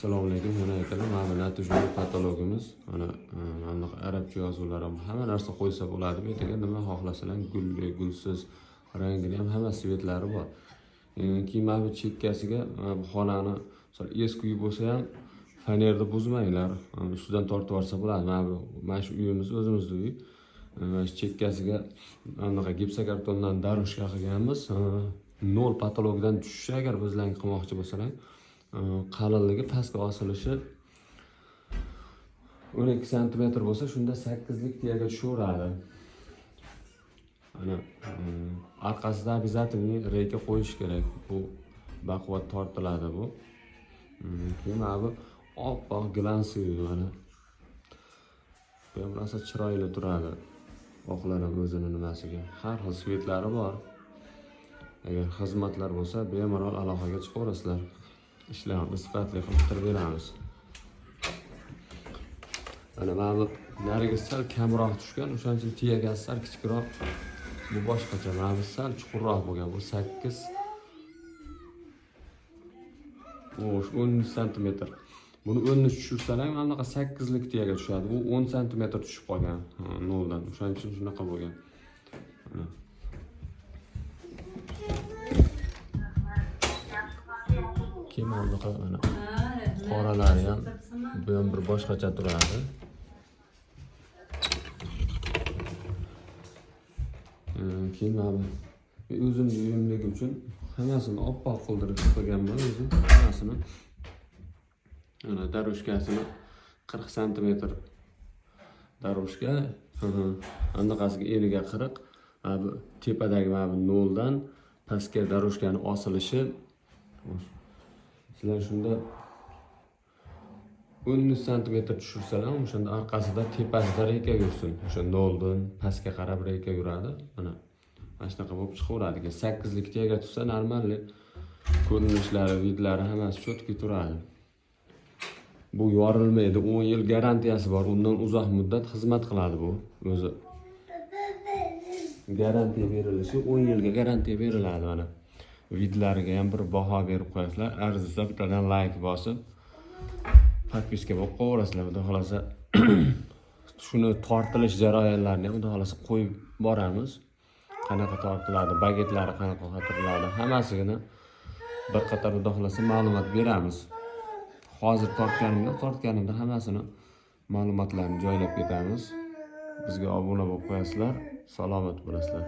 Assalomu alaykum. Mana aytdim, mana natijali patologimiz. Mana arabcha yozuvlar ham hamma narsa qo'ysa bo'ladi. Bu yerga nima xohlasalar, gulli, gulsiz, rangli ham hamma svetlari bor. Keyin mana bu chekkasiga xonani eski uy bo'lsa ham fanerni buzmanglar. Ustidan tortib olsa bo'ladi. Mana shu uyimiz o'zimizning uy. Mana shu chekkasiga anaqa gipsokartondan daroshka qilganmiz. Nol patologidan tushishi agar bizlarni qilmoqchi bo'lsalar, qalinligi pastga osilishi 12 sm bo'lsa, shunda 8 lik tiyaga tushaveradi. Mana orqasida обязательно reyka qo'yish kerak. Bu baquvvat tortiladi bu. Keyin mana bu oppoq glansiy mana. Bu ham rosa chiroyli turadi. Oqlar ham o'zining nimasiga. Har xil svetlari bor. Agar xizmatlar bo'lsa, bemalol aloqaga chiqaverasizlar. Ishlarni sifatli qilib bitirib beramiz. Mana bu nariga sal kamroq tushgan, o'shaning uchun tiyagasi sal kichikroq. Bu boshqacha, mana bu sal chuqurroq bo'lgan. Bu 8 10 sm. Buni 10 ni tushirsalar, mana bunaqa 8 lik tiyaga tushadi. Bu 10 sm tushib qolgan noldan. O'shaning uchun shunaqa bo'lgan. Keyin mana qoralari ham bu ham bir boshqacha turadi. Keyin mana o'zimning uyimligi uchun hammasini oppoq qildirib qo'yganman o'zim. Hammasini mana daroshkasini 40 sm daroshka, anaqasiga eniga 40. Bu tepadagi mana bu noldan pastga daroshkani osilishi. Sizlar shunda 10 sm tushirsalar, o'shanda orqasida tepasida reyka yursin. O'sha noldan pastga qarab reyka yuradi. Mana shunaqa bo'lib chiqaveradi. 8 lik tiyaga tushsa normalli ko'rinishlari, vidlari hammasi cho'tki turadi. Bu yorilmaydi. 10 yil garantiyasi bor. Undan uzoq muddat xizmat qiladi bu. O'zi garantiya berilishi 10 yilga garantiya beriladi mana. Vidlariga ham bir baho berib qo'yasizlar. Arzisa bittadan like bosib, podpiska bo'lib qo'yaverasizlar. Xudo xolasa shuni tortilish jarayonlarini ham xudo xolasa qo'yib boramiz. Qanaqa tortiladi, bagetlari qanaqa qotiriladi, hammasini bir qator xudo xolasa ma'lumot beramiz. Hozir tortganimda hammasini ma'lumotlarni joylab ketamiz. Bizga obuna bo'lib qo'yasizlar, salomat bo'lasizlar.